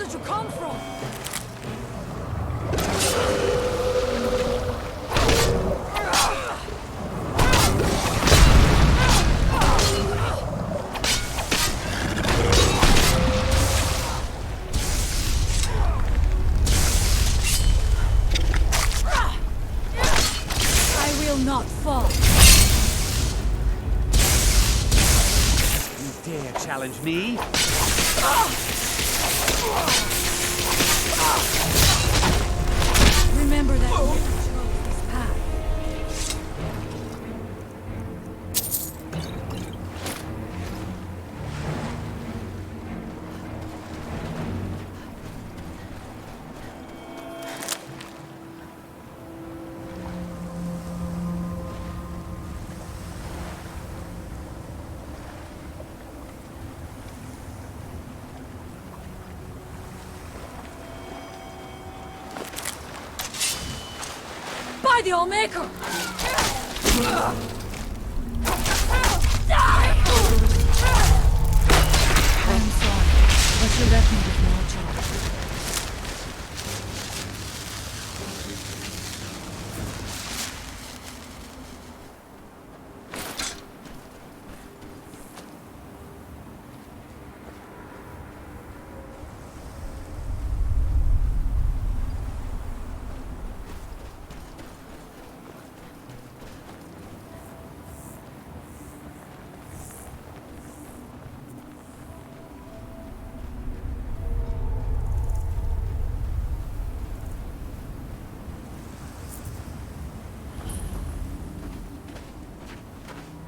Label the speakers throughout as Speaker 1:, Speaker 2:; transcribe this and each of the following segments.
Speaker 1: did you come from? I will not fall.
Speaker 2: You dare challenge me?
Speaker 1: Remember that you chose this path. By the Allmaker! I'm sorry, but you left me with no choice.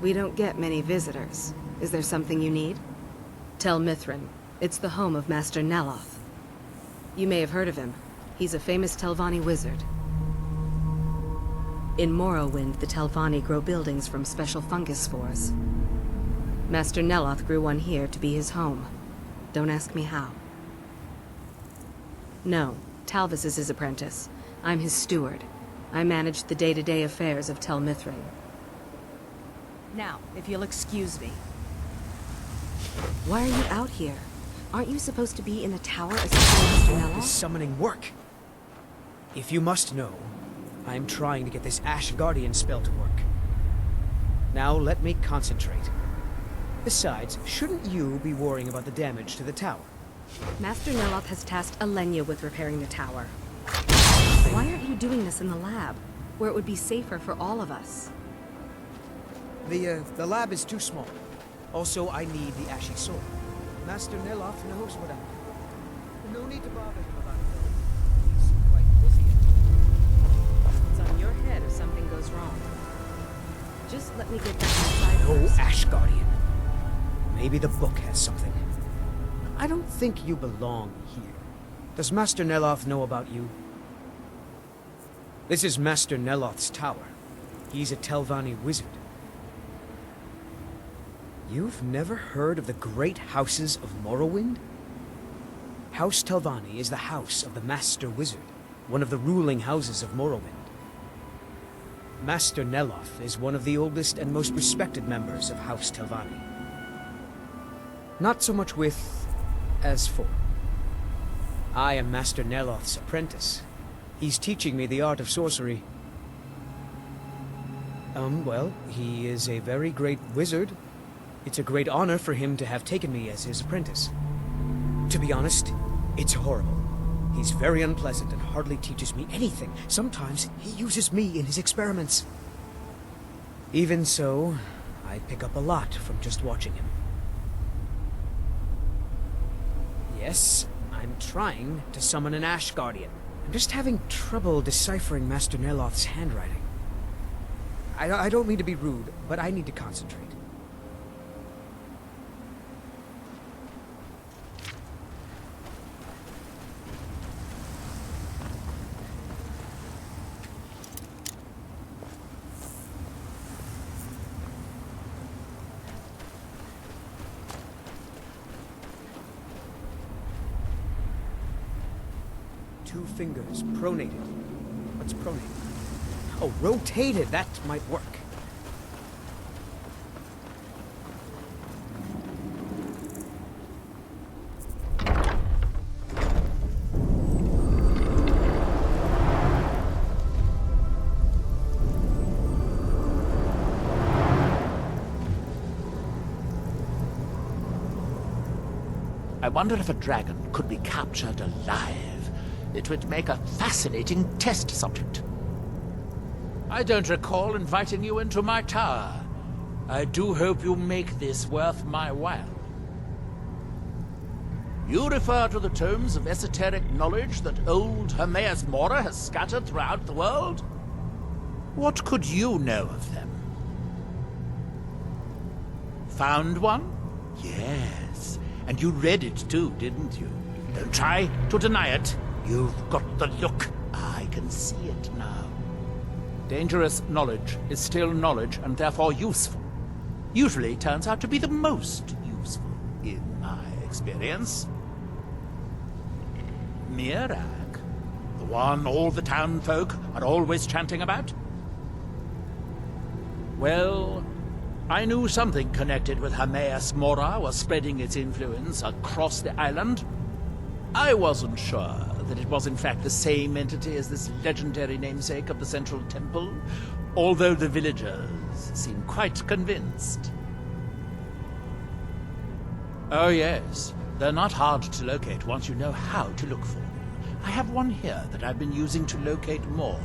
Speaker 3: We don't get many visitors. Is there something you need? Tel Mithryn. It's the home of Master Neloth. You may have heard of him. He's a famous Telvanni wizard. In Morrowind, the Telvanni grow buildings from special fungus spores. Master Neloth grew one here to be his home. Don't ask me how. No, Talvas is his apprentice. I'm his steward. I manage the day-to-day affairs of Tel Mithryn. Now, if you'll excuse me. Why are you out here? Aren't you supposed to be in the tower as Master
Speaker 2: This
Speaker 3: Neloth?
Speaker 2: summoning work. If you must know, I'm trying to get this Ash Guardian spell to work. Now let me concentrate. Besides, shouldn't you be worrying about the damage to the tower?
Speaker 3: Master Neloth has tasked Elynea with repairing the tower. Why aren't you doing this in the lab, where it would be safer for all of us?
Speaker 2: The lab is too small. Also, I need the Ashy Sword. Master Neloth knows what I'm doing. No need to bother him about it. He's quite busy.
Speaker 3: It's on your head if something goes wrong. Just let me get back inside
Speaker 2: Oh,
Speaker 3: first.
Speaker 2: Ash Guardian. Maybe the book has something. I don't think you belong here. Does Master Neloth know about you? This is Master Neloth's tower. He's a Telvanni wizard. You've never heard of the great houses of Morrowind? House Telvanni is the house of the Master Wizard, one of the ruling houses of Morrowind. Master Neloth is one of the oldest and most respected members of House Telvanni. Not so much with, as for. I am Master Neloth's apprentice. He's teaching me the art of sorcery. Well, he is a very great wizard. It's a great honor for him to have taken me as his apprentice. To be honest, it's horrible. He's very unpleasant and hardly teaches me anything. Sometimes he uses me in his experiments. Even so, I pick up a lot from just watching him. Yes, I'm trying to summon an Ash Guardian. I'm just having trouble deciphering Master Neloth's handwriting. I don't mean to be rude, but I need to concentrate. Two fingers pronated. What's pronated? Oh, rotated. That might work.
Speaker 4: I wonder if a dragon could be captured alive. It would make a fascinating test subject. I don't recall inviting you into my tower. I do hope you make this worth my while. You refer to the tomes of esoteric knowledge that old Hermaeus Mora has scattered throughout the world? What could you know of them? Found one? Yes. And you read it too, didn't you? Don't try to deny it. You've got the look. I can see it now. Dangerous knowledge is still knowledge and therefore useful. Usually turns out to be the most useful, in my experience. Nchardak, the one all the town folk are always chanting about? Well, I knew something connected with Hermaeus Mora was spreading its influence across the island. I wasn't sure that it was in fact the same entity as this legendary namesake of the Central Temple, although the villagers seem quite convinced. Oh yes, they're not hard to locate once you know how to look for them. I have one here that I've been using to locate more.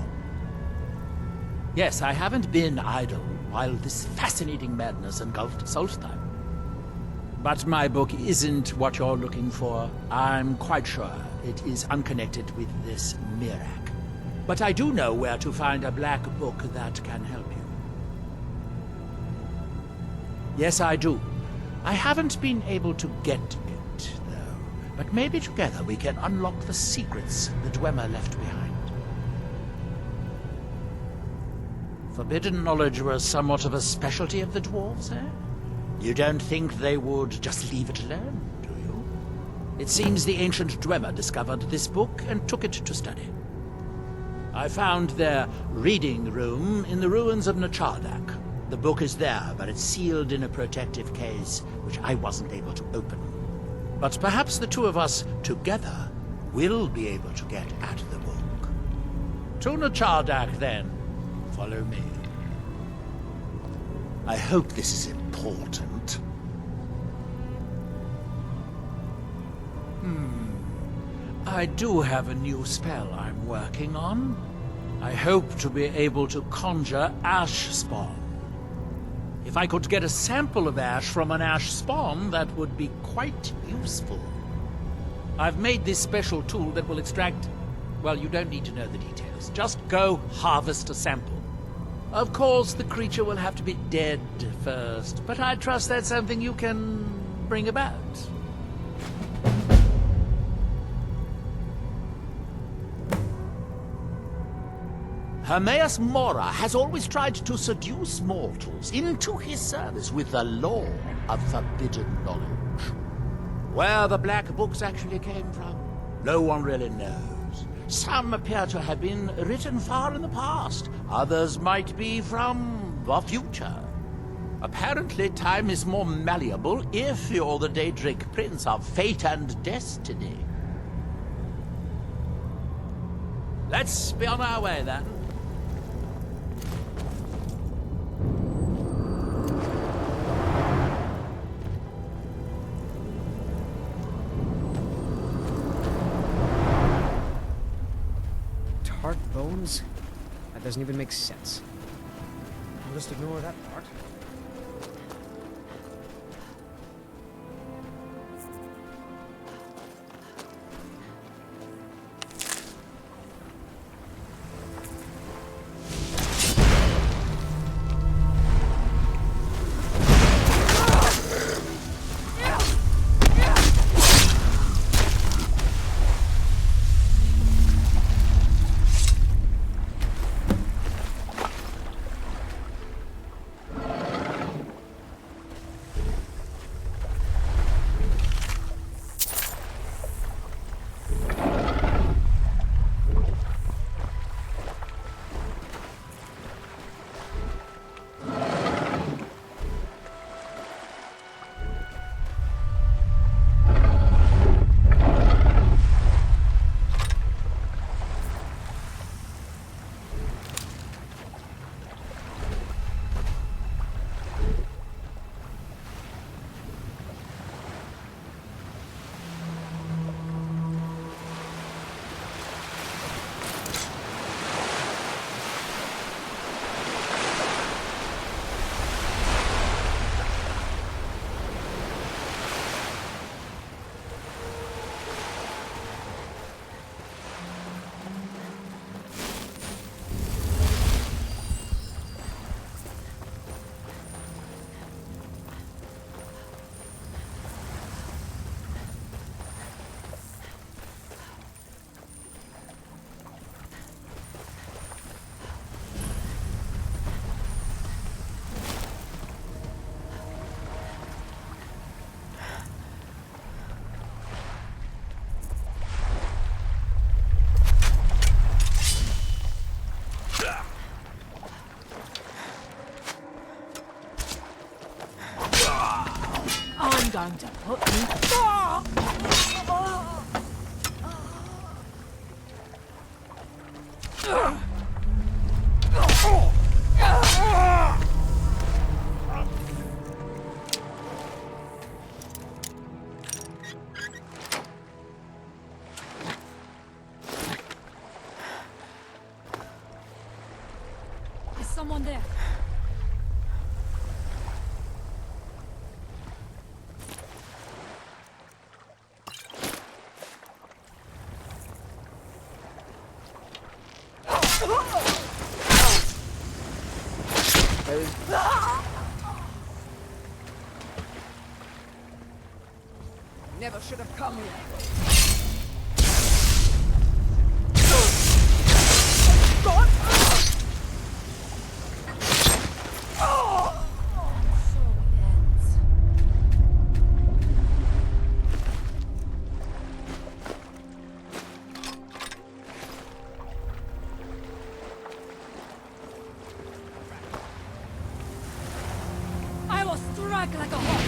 Speaker 4: Yes, I haven't been idle while this fascinating madness engulfed Solstheim. But my book isn't what you're looking for. I'm quite sure it is unconnected with this Nchardak. But I do know where to find a black book that can help you. Yes, I do. I haven't been able to get it, though. But maybe together we can unlock the secrets the Dwemer left behind. Forbidden knowledge was somewhat of a specialty of the dwarves, eh? You don't think they would just leave it alone, do you? It seems the ancient Dwemer discovered this book and took it to study. I found their reading room in the ruins of Nchardak. The book is there, but it's sealed in a protective case, which I wasn't able to open. But perhaps the two of us, together, will be able to get at the book. To Nchardak, then. Follow me. I hope this is important. I do have a new spell I'm working on. I hope to be able to conjure ash spawn. If I could get a sample of ash from an ash spawn, that would be quite useful. I've made this special tool that will extract... Well, you don't need to know the details. Just go harvest a sample. Of course, the creature will have to be dead first, but I trust that's something you can bring about. Hermaeus Mora has always tried to seduce mortals into his service with the lore of forbidden knowledge. Where the black books actually came from, no one really knows. Some appear to have been written far in the past. Others might be from the future. Apparently, time is more malleable if you're the Daedric Prince of Fate and Destiny. Let's be on our way, then.
Speaker 2: Tart bones? That doesn't even make sense. I'll just ignore that part.
Speaker 1: to put me... Is someone there?
Speaker 5: Never should have come here.
Speaker 1: I will strike like a hawk!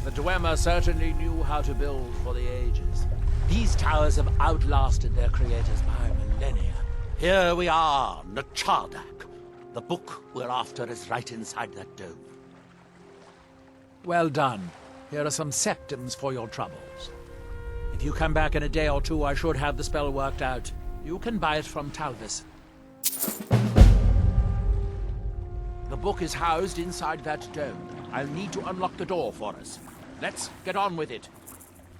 Speaker 4: The Dwemer certainly knew how to build for the ages. These towers have outlasted their creators by millennia. Here we are, Nchardak. The book we're after is right inside that dome. Well done. Here are some septums for your troubles. If you come back in a day or two, I should have the spell worked out. You can buy it from Talvas. The book is housed inside that dome. I'll need to unlock the door for us. Let's get on with it.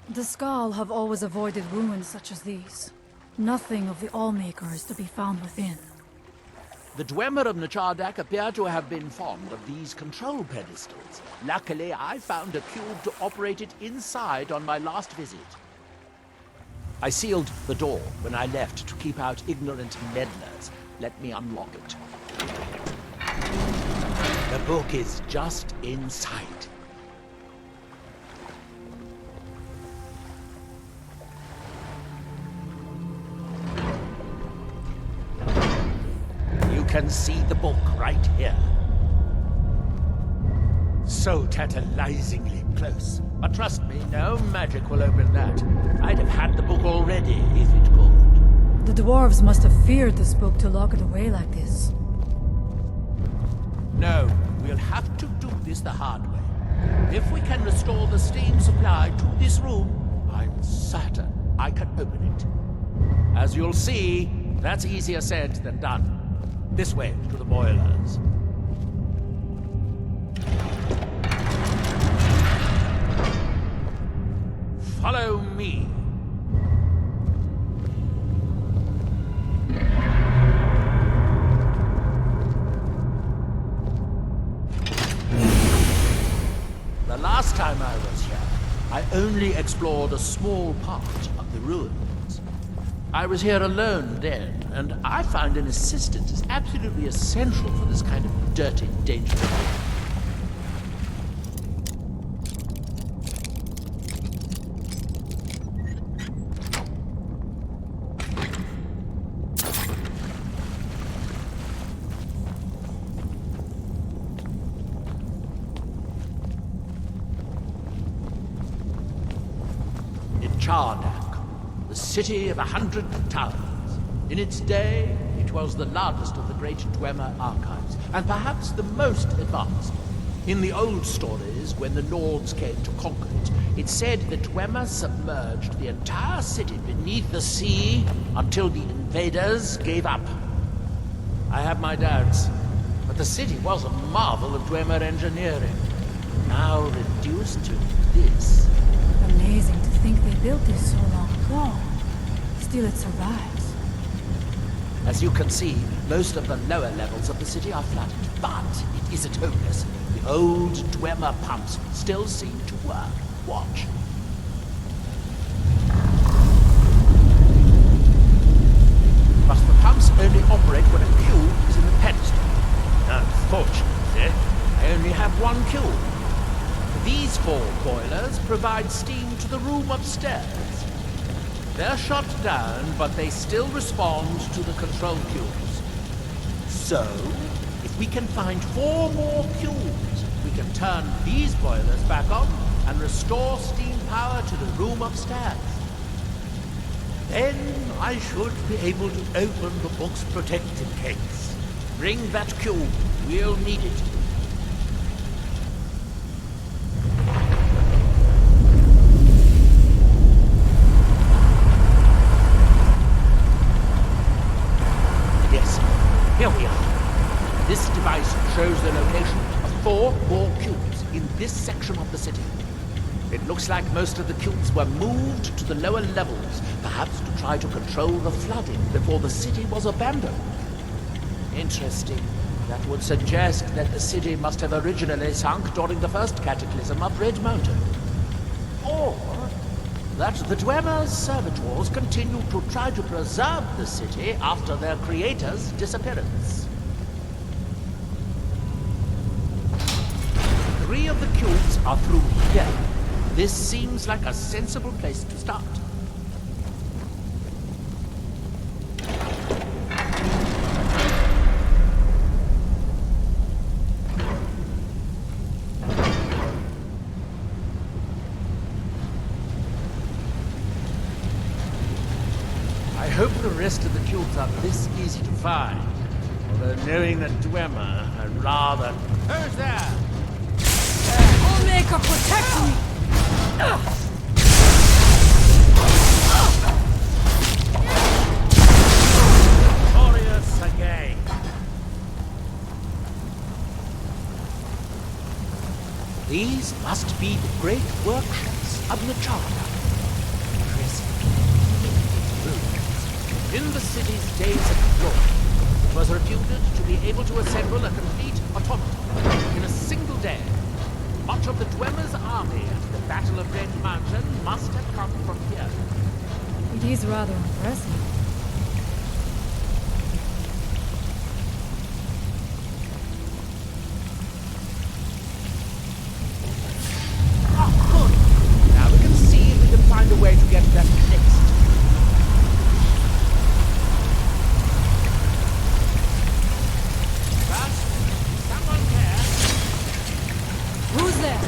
Speaker 1: The Skal have always avoided ruins such as these. Nothing of the Allmaker is to be found within.
Speaker 4: The Dwemer of Nchardak appear to have been fond of these control pedestals. Luckily, I found a cube to operate it inside on my last visit. I sealed the door when I left to keep out ignorant meddlers. Let me unlock it. The book is just inside. You can see the book right here. So tantalizingly close. But trust me, no magic will open that. I'd have had the book already if it could.
Speaker 1: The dwarves must have feared this book to lock it away like this.
Speaker 4: No, we'll have to do this the hard way. If we can restore the steam supply to this room, I'm certain I can open it. As you'll see, that's easier said than done. This way to the boilers. Follow me. The last time I was here, I only explored a small part of the ruins. I was here alone then, and I found an assistant is absolutely essential for this kind of dirty, dangerous work. Nchardak, the city of 100 towers. In its day, it was the largest of the great Dwemer archives, and perhaps the most advanced. In the old stories, when the Lords came to conquer it, it's said the Dwemer submerged the entire city beneath the sea until the invaders gave up. I have my doubts, but the city was a marvel of Dwemer engineering, now reduced to this.
Speaker 1: Amazing to think they built this so long ago. Still, it survives.
Speaker 4: As you can see, most of the lower levels of the city are flooded, but it isn't hopeless. The old Dwemer pumps still seem to work. Watch. But the pumps only operate when a cube is in the pedestal. Unfortunately see, I only have one kiln. These 4 boilers provide steam to the room upstairs. They're shut down, but they still respond to the control cubes. So, if we can find 4 more cubes, we can turn these boilers back on and restore steam power to the room upstairs. Then I should be able to open the book's protective case. Bring that cube. We'll need it. Yes, here we are. This device shows the location of 4 more cubes in this section of the city. It looks like most of the cubes were moved to the lower levels, perhaps to try to control the flooding before the city was abandoned. Interesting. That would suggest that the city must have originally sunk during the first cataclysm of Red Mountain. Or that the Dwemer's servitors continued to try to preserve the city after their creator's disappearance. 3 of the cubes are through here. This seems like a sensible place to start. I hope the rest of the cubes are this easy to find. Although knowing that Dwemer, I'd rather... Who's there?
Speaker 1: Allmaker, protect me!
Speaker 4: Glorious again. These must be the great workshops of Nchardak. In the city's days of glory, it was reputed to be able to assemble a complete automaton in a single day. Much of the Dwemer's army at the Battle of Red Mountain must have come from here.
Speaker 1: It is rather impressive.
Speaker 4: Oh, good. Now we can see if we can find a way to get that next.
Speaker 1: Who's there?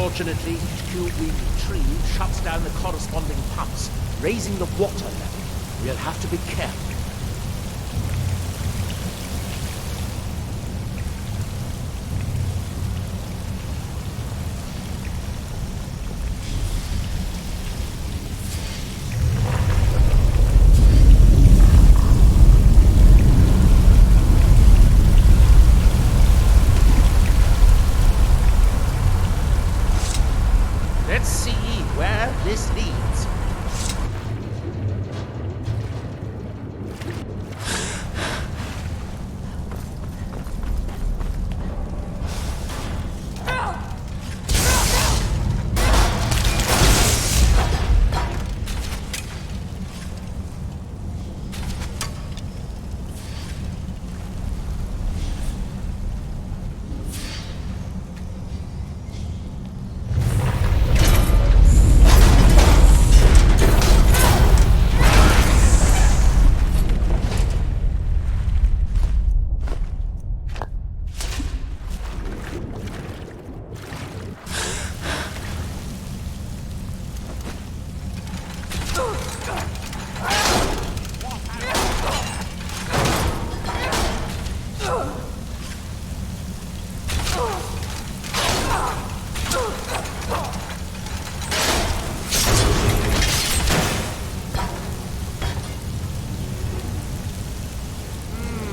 Speaker 4: Unfortunately, each cube we retrieve shuts down the corresponding pumps, raising the water level. We'll have to be careful. Let's see where this leads.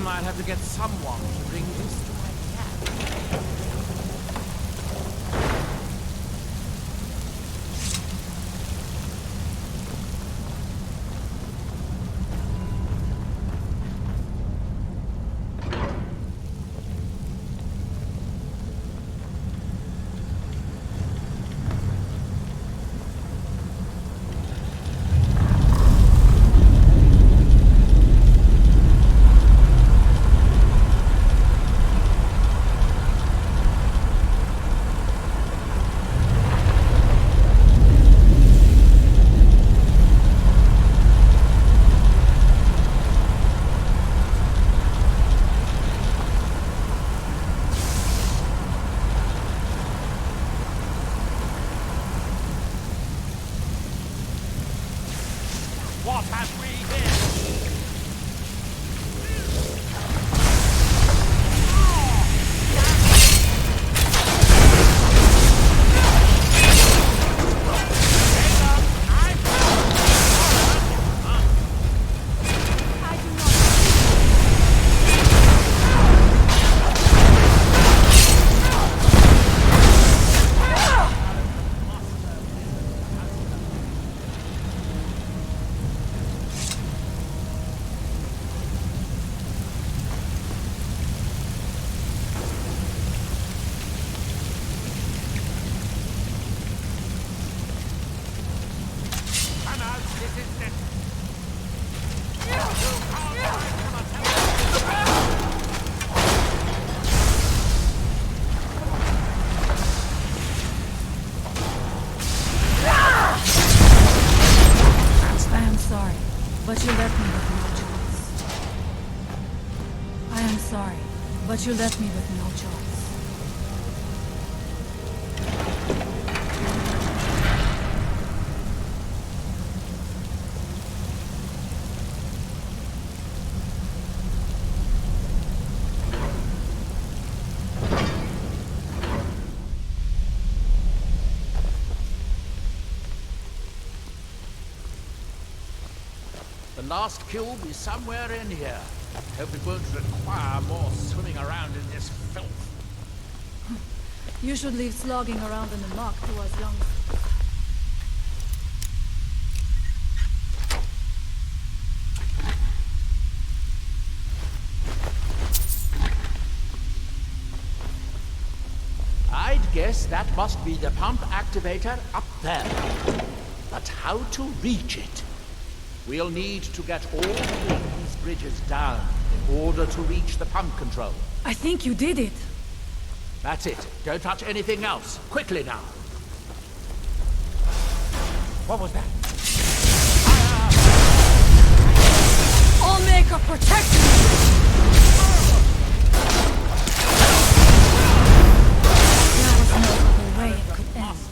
Speaker 4: I'll have to get someone to bring this to my camp. What have we here?
Speaker 1: But you left me with no choice.
Speaker 4: The last cube is somewhere in here. Hope it won't require more swimming around in this filth.
Speaker 1: You should leave slogging around in the muck to us young.
Speaker 4: I'd guess that must be the pump activator up there. But how to reach it? We'll need to get all three of these bridges down in order to reach the pump control.
Speaker 1: I think you did it.
Speaker 4: That's it. Don't touch anything else. Quickly now. What was that?
Speaker 1: Allmaker, protect me! There was no other way it could end.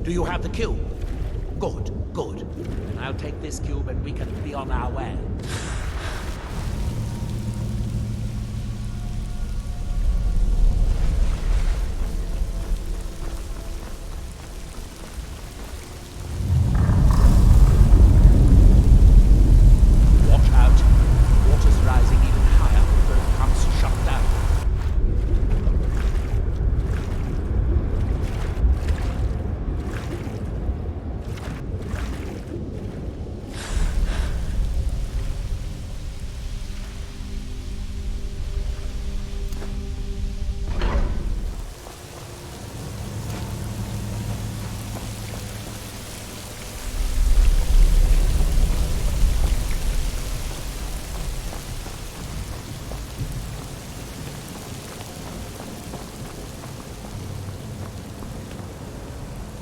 Speaker 4: Do you have the cube? Good, good. Then I'll take this cube and we can be on our way. Watch out. Water's rising even higher. Both pumps shut down.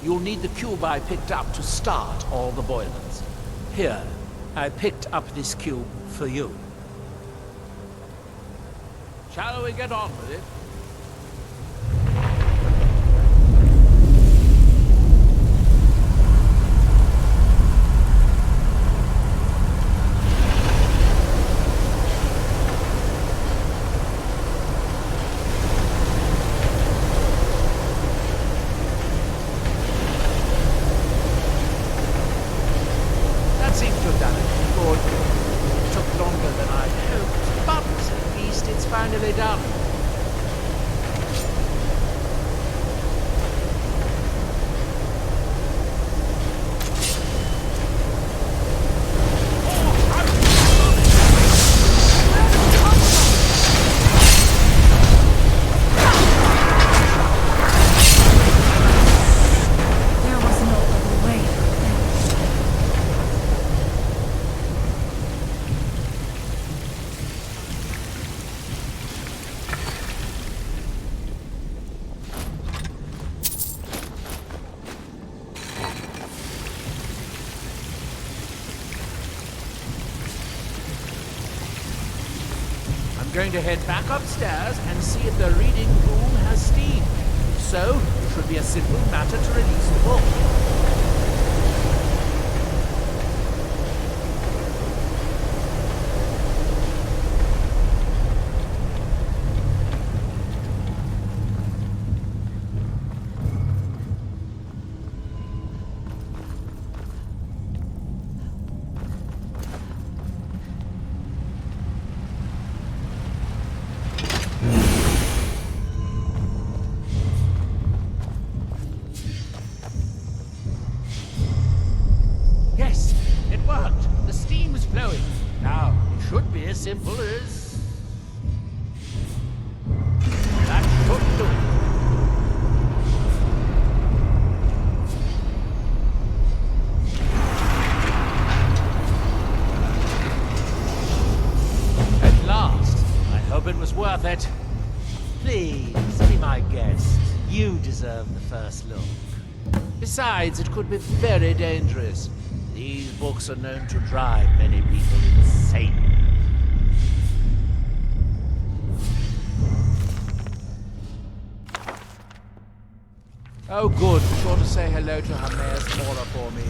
Speaker 4: You'll need the cube I picked up to start all the boilers. Here, I picked up this cube for you. Shall we get on with it? Finally done. Going to head back upstairs and see if the reading room has steam. If so, it should be a simple matter to release the book. Simple as... that should do it. At last. I hope it was worth it. Please, be my guest. You deserve the first look. Besides, it could be very dangerous. These books are known to drive many people insane. Oh good, be sure to say hello to Hermaeus Mora for me.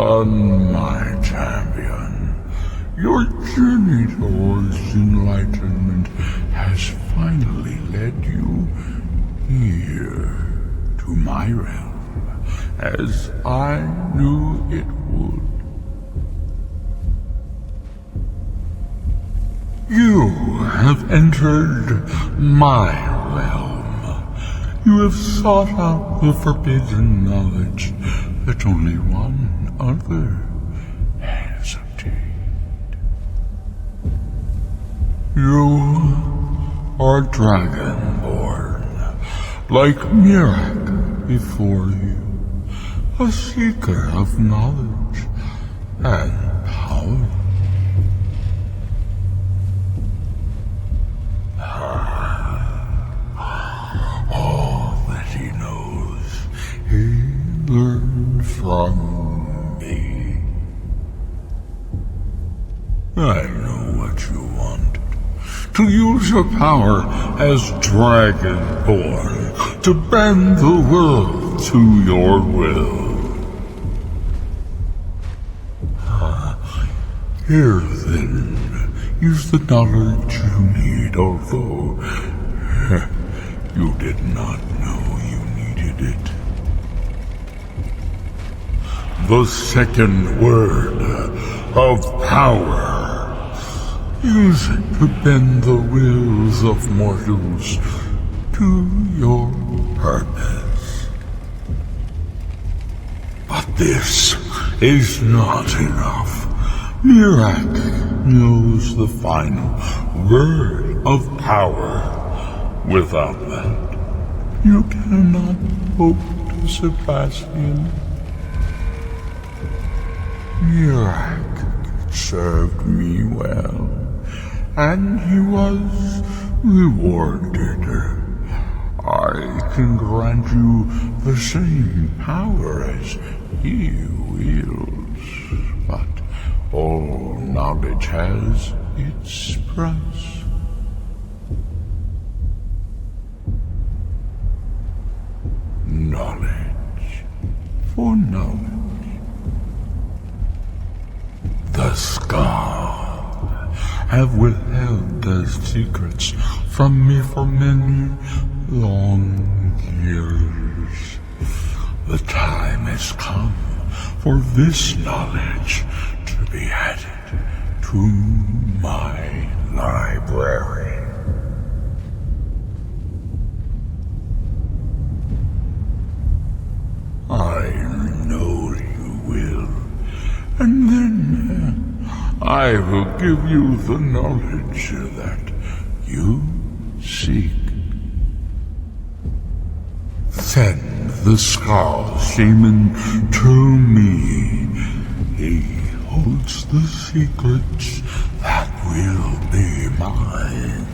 Speaker 6: done, my champion. Your journey towards enlightenment has finally led you here to my realm, as I knew it would. You have entered my realm. You have sought out the forbidden knowledge that only one other has obtained. You are Dragonborn, like Nchardak before you, a seeker of knowledge and power. All that he knows, he learned from me. I know what you wanted. To use your power as Dragonborn, to bend the world to your will. Here then is the knowledge you need, although you did not know you needed it. The second word of power. Use it to bend the wills of mortals to your purpose. But this is not enough. Nchardak knows the final word of power. Without that, you cannot hope to surpass him. Nchardak served me well, and he was rewarded. I can grant you the same power as he wields, but all knowledge has its price. Knowledge for knowledge. The Scar have withheld their secrets from me for many long years. The time has come for this knowledge to be added to my library. I know you will, and then I will give you the knowledge that you seek. Send the Skull Shaman to me. He holds the secrets that will be mine.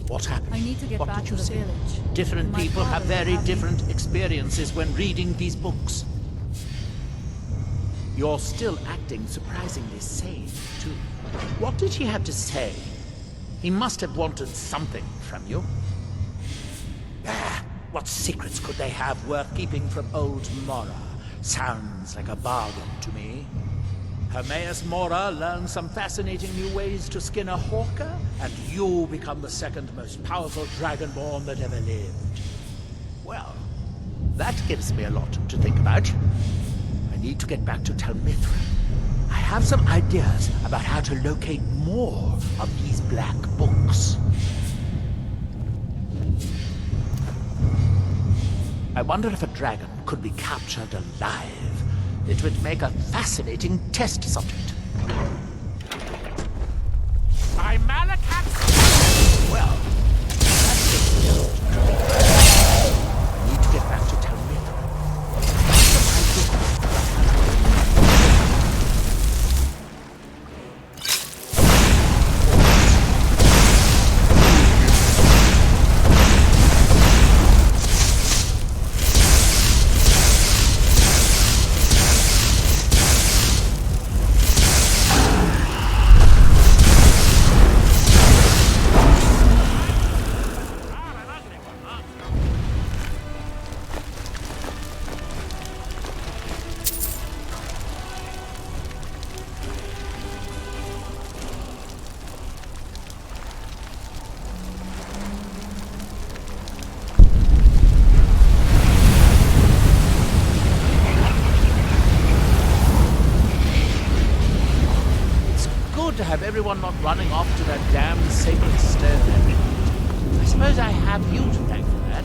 Speaker 4: What happened?
Speaker 1: I need to get
Speaker 4: What
Speaker 1: back
Speaker 4: did
Speaker 1: to
Speaker 4: you
Speaker 1: the
Speaker 4: say?
Speaker 1: village.
Speaker 4: Different
Speaker 1: My
Speaker 4: people have
Speaker 1: father
Speaker 4: very
Speaker 1: had me-
Speaker 4: different experiences when reading these books. You're still acting surprisingly sane, too. What did he have to say? He must have wanted something from you. Ah, what secrets could they have worth keeping from old Mora? Sounds like a bargain to me. Hermaeus Mora learns some fascinating new ways to skin a hawker, and you become the second most powerful Dragonborn that ever lived. Well, that gives me a lot to think about. I need to get back to Tel Mithryn. I have some ideas about how to locate more of these black books. I wonder if a dragon could be captured alive. It would make a fascinating test subject. By Malakat! Well, that's it. I need to get back to Tel Mithryn. To have everyone not running off to that damn sacred stone. I suppose I have you to thank for that.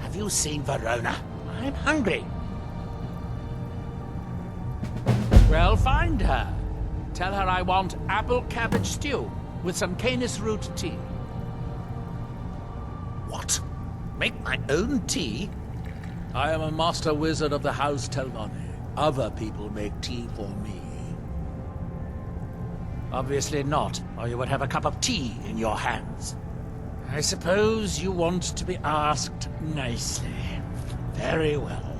Speaker 4: Have you seen Verona? I'm hungry. Well, find her. Tell her I want apple cabbage stew with some canis root tea.
Speaker 7: What? Make my own tea?
Speaker 4: I am a master wizard of the House Telvanni. Other people make tea for me. Obviously not, or you would have a cup of tea in your hands. I suppose you want to be asked nicely. Very well.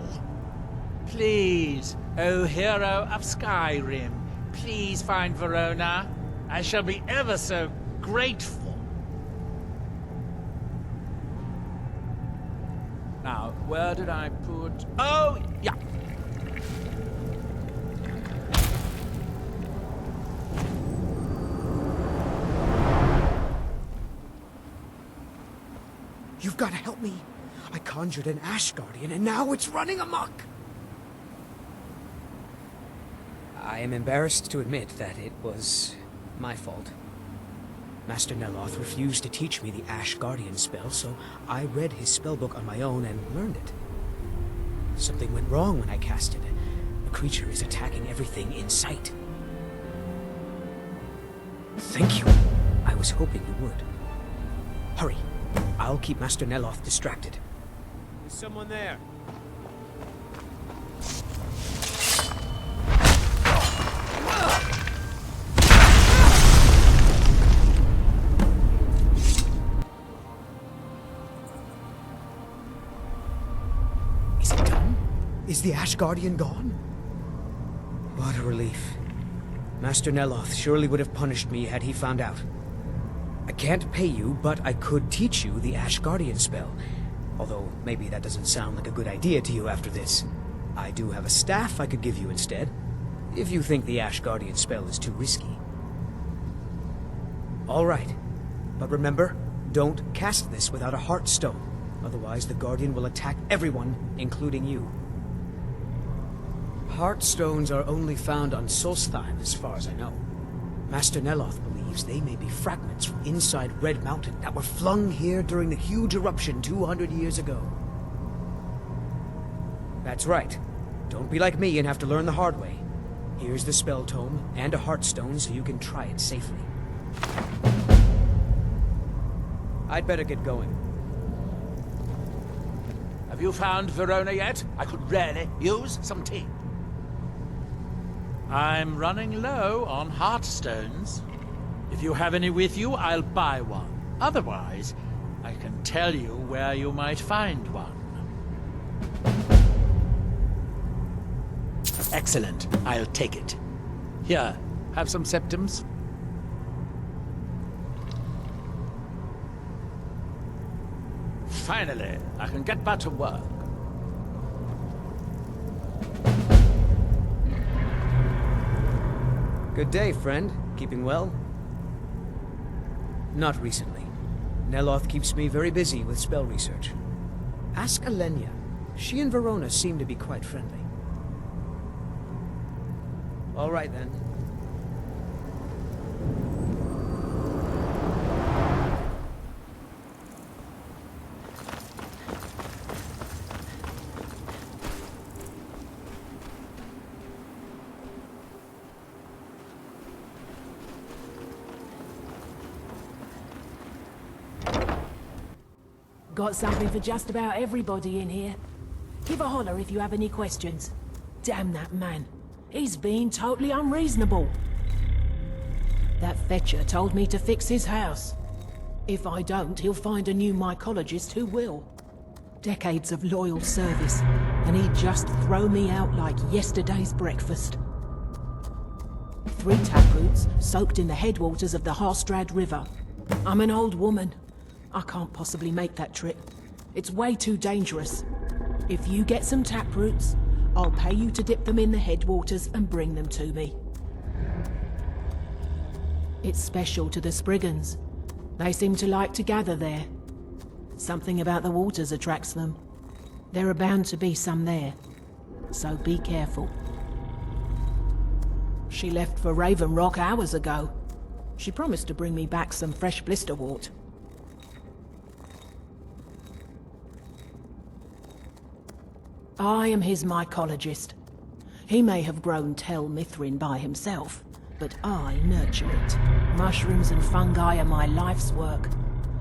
Speaker 4: Please, O hero of Skyrim, please find Verona. I shall be ever so grateful. Now, where did I put... Oh, yeah.
Speaker 2: You've got to help me. I conjured an Ash Guardian, and now it's running amok. I am embarrassed to admit that it was my fault. Master Neloth refused to teach me the Ash Guardian spell, so I read his spellbook on my own and learned it. Something went wrong when I cast it. A creature is attacking everything in sight. Thank you. I was hoping you would. Hurry. I'll keep Master Neloth distracted. Is someone there? Is it done? Is the Ash Guardian gone? What a relief. Master Neloth surely would have punished me had he found out. I can't pay you, but I could teach you the Ash Guardian spell. Although, maybe that doesn't sound like a good idea to you after this. I do have a staff I could give you instead, if you think the Ash Guardian spell is too risky. All right. But remember, don't cast this without a Heartstone. Otherwise, the Guardian will attack everyone, including you. Heartstones are only found on Solstheim, as far as I know. Master Neloth believes they may be fragments from inside Red Mountain that were flung here during the huge eruption 200 years ago. That's right. Don't be like me and have to learn the hard way. Here's the spell tome and a Heartstone so you can try it safely. I'd better get going.
Speaker 4: Have you found Verona yet? I could really use some tea. I'm running low on Heartstones. If you have any with you, I'll buy one. Otherwise, I can tell you where you might find one. Excellent. I'll take it. Here, have some septums. Finally, I can get back to work.
Speaker 2: Good day, friend. Keeping well? Not recently. Neloth keeps me very busy with spell research. Ask Elynea. She and Verona seem to be quite friendly. All right, then.
Speaker 8: Got something for just about everybody in here. Give a holler if you have any questions. Damn that man. He's been totally unreasonable. That fetcher told me to fix his house. If I don't, he'll find a new mycologist who will. Decades of loyal service, and he'd just throw me out like yesterday's breakfast. 3 taproots soaked in the headwaters of the Harstrad River. I'm an old woman. I can't possibly make that trip. It's way too dangerous. If you get some taproots, I'll pay you to dip them in the headwaters and bring them to me. It's special to the Spriggans. They seem to like to gather there. Something about the waters attracts them. There are bound to be some there, so be careful. She left for Raven Rock hours ago. She promised to bring me back some fresh blisterwort. I am his mycologist. He may have grown Tel Mithryn by himself, but I nurture it. Mushrooms and fungi are my life's work.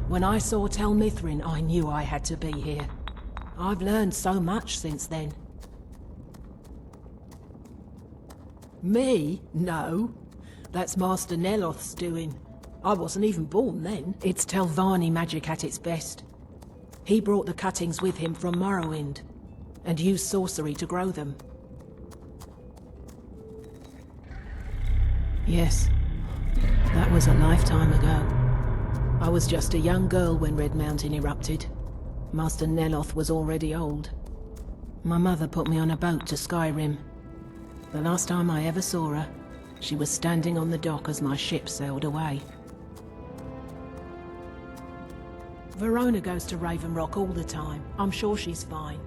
Speaker 8: When I saw Tel Mithryn, I knew I had to be here. I've learned so much since then. Me? No. That's Master Neloth's doing. I wasn't even born then. It's Telvanni magic at its best. He brought the cuttings with him from Morrowind, and used sorcery to grow them. Yes, that was a lifetime ago. I was just a young girl when Red Mountain erupted. Master Neloth was already old. My mother put me on a boat to Skyrim. The last time I ever saw her, she was standing on the dock as my ship sailed away. Verona goes to Raven Rock all the time. I'm sure she's fine.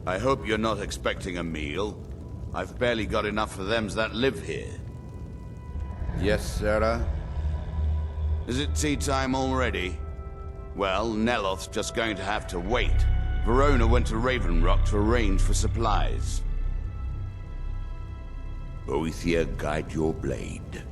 Speaker 9: I hope you're not expecting a meal. I've barely got enough for them that live here. Yes, Sarah? Is it tea time already? Well, Neloth's just going to have to wait. Verona went to Raven Rock to arrange for supplies. Boethia, guide your blade.